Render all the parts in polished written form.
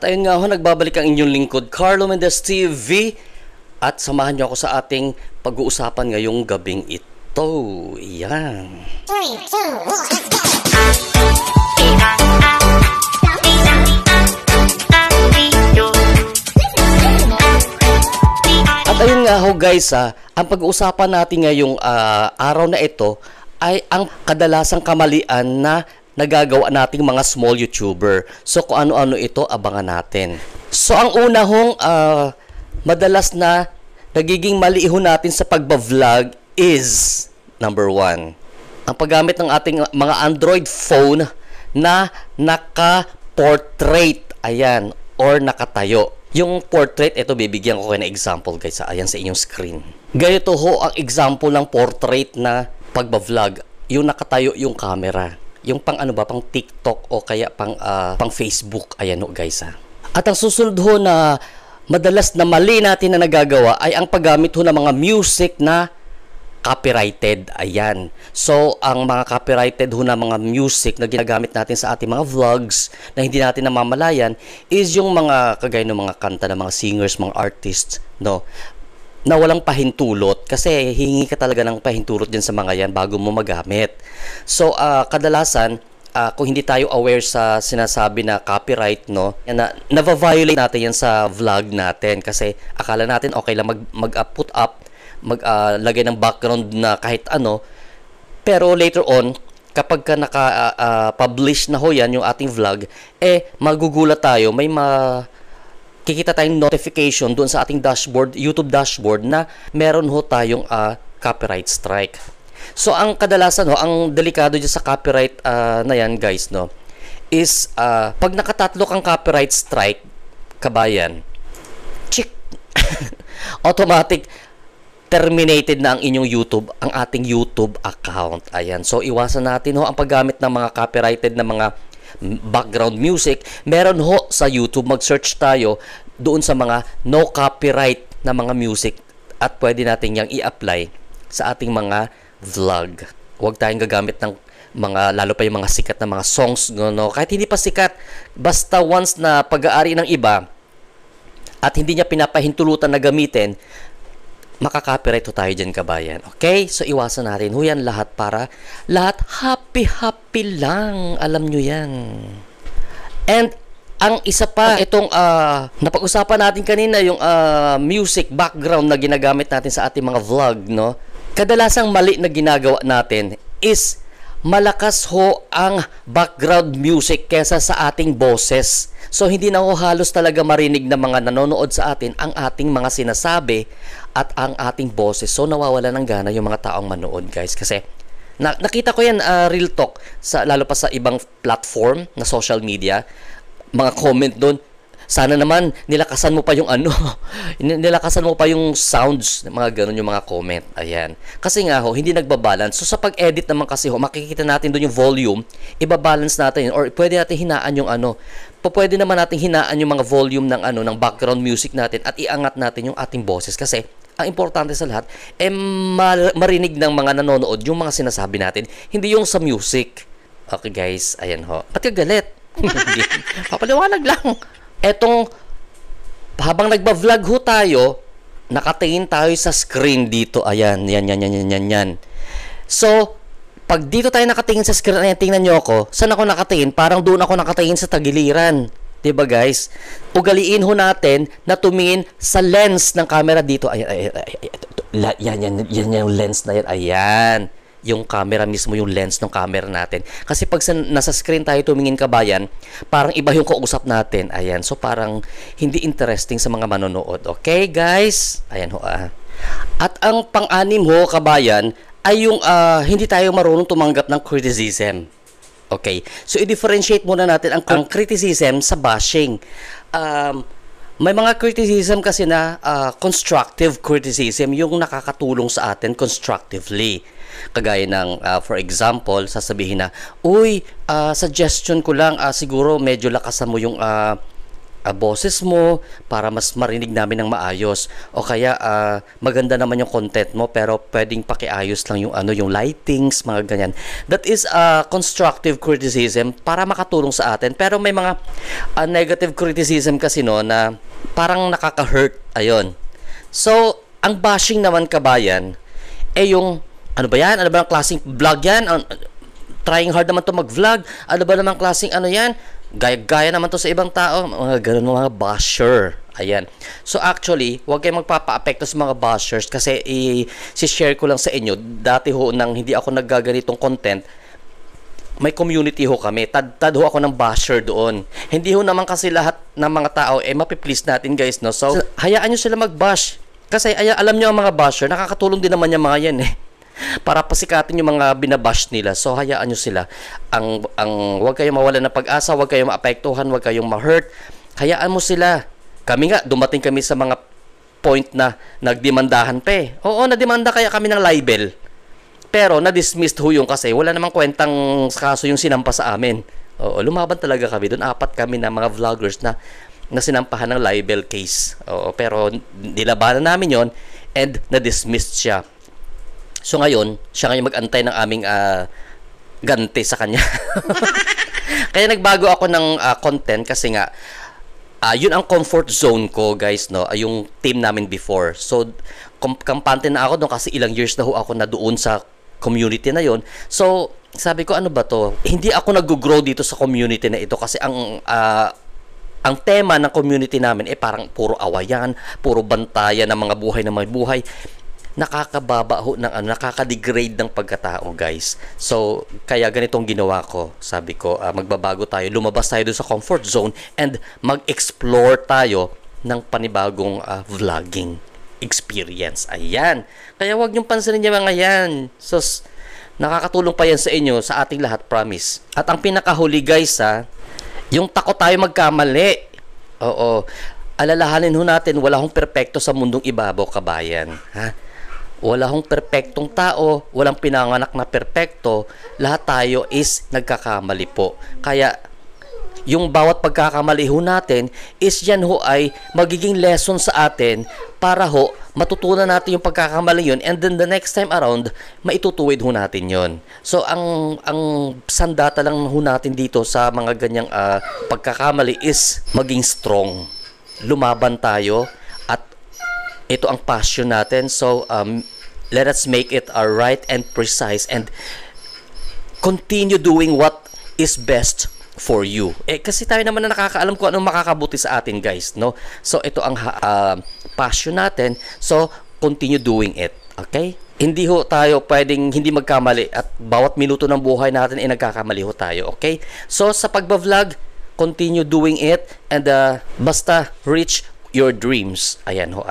At ayun nga ho, nagbabalik ang inyong lingkod, Carlo Mendez TV. At samahan niyo ako sa ating pag-uusapan ngayong gabing ito. Yan. 3, 2, 1, let's go! At ayun nga ho guys, ang pag-uusapan natin ngayong araw na ito ay ang kadalasang kamalian na nagagawa nating mga small YouTuber. So kung ano-ano ito, abangan natin. So ang una hong madalas na nagiging mali ho natin sa pagba-vlog is number 1. Ang paggamit ng ating mga Android phone na naka-portrait, ayan, or nakatayo. Yung portrait, ito bibigyan ko kayo ng example guys, ayan sa inyong screen. Ganito ho ang example ng portrait na pagba-vlog. Yung nakatayo yung camera. Yung pang ano ba, pang TikTok o kaya pang Facebook, ayan ho guys. At ang susunod ho na madalas na mali natin na nagagawa ay ang paggamit ho ng mga music na copyrighted. Ayan. So, ang mga copyrighted ho na mga music na ginagamit natin sa ating mga vlogs na hindi natin namamalayan is yung mga kagaya ng mga kanta ng mga singers, mga artists, no? Na walang pahintulot kasi hingi ka talaga ng pahintulot din sa mga yan bago mo magamit. So, kadalasan, kung hindi tayo aware sa sinasabi na copyright, no, na-violate natin yan sa vlog natin kasi akala natin okay lang mag-put up, maglagay ng background na kahit ano, pero later on, kapag ka naka-publish na ho yan yung ating vlog, magugulat tayo, may kikita tayong notification doon sa ating dashboard, YouTube dashboard na meron ho tayong copyright strike. So ang kadalasan ho, ang delikado dyan sa copyright na yan guys, no, is pag nakatatlo kang copyright strike, kabayan, chick, automatic terminated na ang inyong YouTube, ang ating YouTube account. Ayan. So iwasan natin ho ang paggamit ng mga copyrighted na mga background music. Meron ho sa YouTube, mag-search tayo doon sa mga no copyright na mga music at pwede natin yang i-apply sa ating mga vlog. Huwag tayong gagamit ng mga, lalo pa yung mga sikat na mga songs, no? Kahit hindi pa sikat, basta once na pag-aari ng iba at hindi niya pinapahintulutan na gamitin, makaka-copyright ho tayo dyan, kabayan. Okay? So, iwasan natin ho yan lahat para lahat happy lang. Alam nyo yan. And, ang isa pa, itong napag-usapan natin kanina, yung music background na ginagamit natin sa ating mga vlog, no? Kadalasang mali na ginagawa natin is malakas ho ang background music kesa sa ating boses. So, hindi na ho halos talaga marinig na mga nanonood sa atin ang ating mga sinasabi at ang ating boses. So, nawawala ng gana yung mga taong manood, guys. Kasi, nakita ko yan, real talk, lalo pa sa ibang platform na social media, mga comment doon, sana naman nilakasan mo pa yung nilakasan mo pa yung sounds, mga ganun yung mga comment. Ayan. Kasi nga ho, hindi nagbabalance. So sa pag-edit naman kasi ho, makikita natin doon yung volume, ibabalance natin or pwede natin hinaan yung pwede naman natin hinaan yung mga volume ng ng background music natin at iangat natin yung ating boses kasi ang importante sa lahat marinig ng mga nanonood yung mga sinasabi natin, hindi yung sa music. Okay guys, ayan ho. Ba't ka galit? Papaliwanag lang. Etong, habang nagba-vlog ho tayo, nakatingin tayo sa screen dito. Ayan, yan. So, pag dito tayo nakatingin sa screen, ayan, tingnan nyo ako. Saan ako nakatingin? Parang doon ako nakatingin sa tagiliran. Diba guys? Ugaliin ho natin na tumingin sa lens ng camera dito. Ayan, yan yung lens na yan. Ayan. Yung camera mismo, yung lens ng camera natin. Kasi pag nasa screen tayo tumingin, kabayan, parang iba yung kausap natin. Ayan. So, parang hindi interesting sa mga manonood. Okay, guys? Ayan ho. At ang pang-anim ho, kabayan, ay yung hindi tayo marunong tumanggap ng criticism. Okay. So, i-differentiate muna natin ang criticism sa bashing. May mga criticism kasi na constructive criticism, yung nakakatulong sa atin constructively. Kagaya ng, for example, sasabihin na, uy, suggestion ko lang, siguro medyo lakasan mo yung boses mo para mas marinig namin ng maayos, o kaya maganda naman yung content mo pero pwedeng pakiayos lang yung yung lightings, mga ganyan. That is constructive criticism para makatulong sa atin. Pero may mga negative criticism kasi no na parang nakaka-hurt. Ayun. So ang bashing naman, kabayan, yung ano ba yan? Ano ba ang klaseng vlog yan? Trying hard naman to mag-vlog. Ano ba namang klaseng yan? Gaya naman to sa ibang tao. Mga ganun, mga basher. Ayan. So actually, huwag kayong magpapa-apekto sa mga bashers kasi i-share ko lang sa inyo. Dati ho, nang hindi ako naggaganitong content, may community ho kami. Tad ho ako ng basher doon. Hindi ho naman kasi lahat ng mga tao mapiplease natin, guys, no? So, hayaan nyo sila mag-bash. Kasi alam nyo ang mga basher, nakakatulong din naman yung mga yan para pasikatin yung mga binabash nila. So hayaan nyo sila. Huwag kayong mawalan ng pag-asa, huwag kayong maapektuhan, huwag kayong ma-hurt. Hayaan mo sila. Kami nga, dumating kami sa mga point na nagdemandahan pa eh. Oo, nademanda kaya kami ng libel. Pero na-dismissed ho yung kasi wala namang kwentang kaso yung sinampa sa amin. Oo, lumaban talaga kami doon. 4 kami na mga vloggers na sinampahan ng libel case. Oo, pero nilabanan namin yon and na-dismissed siya. So ngayon, siya ngayon mag-antay ng aming ganti sa kanya. Kaya nagbago ako ng content kasi nga yun ang comfort zone ko, guys, no? Yung team namin before. So kampante na ako doon kasi ilang years na ho ako na doon sa community na yon. So sabi ko, ano ba to? Hindi ako nag-grow dito sa community na ito kasi ang tema ng community namin parang puro awayan, puro bantayan ng mga buhay ng mga buhay. Nakakababa ho ng nakaka-degrade ng pagkatao, guys. So, kaya ganitong ginawa ko. Sabi ko, magbabago tayo, lumabas tayo doon sa comfort zone and mag-explore tayo ng panibagong vlogging experience. Ayan. Kaya wag niyong pansinin yung mga yan. So, nakakatulong pa yan sa inyo, sa ating lahat, promise. At ang pinakahuli, guys, yung takot tayo magkamali. Oo. Alalahanin ho natin, wala hong perpekto sa mundong ibabaw, kabayan. Ha? Wala hong perpektong tao, walang pinanganak na perpekto. Lahat tayo is nagkakamali po. Kaya, yung bawat pagkakamali ho natin is yan ho ay magiging lesson sa atin para ho matutunan natin yung pagkakamali yun, and then the next time around maitutuwid ho natin yon. So ang sandata lang ho natin dito sa mga ganyang pagkakamali is maging strong, lumaban tayo, at ito ang passion natin. So let us make it right and precise and continue doing what is best for you. Kasi tayo naman na nakakaalam kung anong makakabuti sa atin, guys, no? So ito ang passion natin. So continue doing it. Okay? Hindi ho tayo pwedeng hindi magkamali at bawat minuto ng buhay natin ay nagkakamali ho tayo. Okay? So sa pagba-vlog, continue doing it and basta reach your dreams. Ayan ho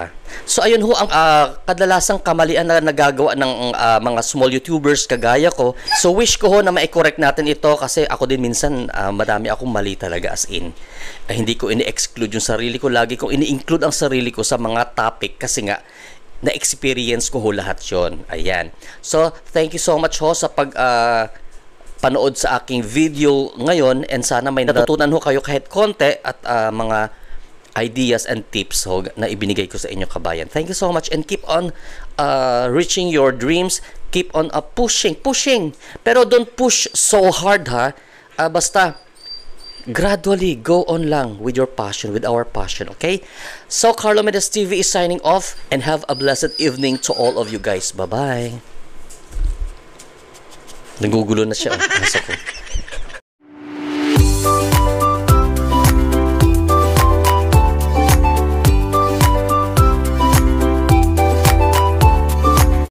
So ayun ho ang kadalasang kamalian na nagagawa ng mga small YouTubers kagaya ko. So wish ko ho na ma-correct natin ito kasi ako din minsan madami akong mali talaga, as in. Hindi ko ini-exclude yung sarili ko. Lagi kong ini-include ang sarili ko sa mga topic kasi nga na-experience ko ho lahat yon. Ayan. So thank you so much ho sa panood sa aking video ngayon, and sana may natutunan ho kayo kahit konti at mga ideas and tips na ibinigay ko sa inyo, kabayan. Thank you so much and keep on reaching your dreams. Keep on pushing. Pero don't push so hard, basta gradually go on lang with your passion, with our passion, okay? So Carlo Medes TV is signing off and have a blessed evening to all of you guys. Bye-bye. Nagugulo na siya. Asa ko.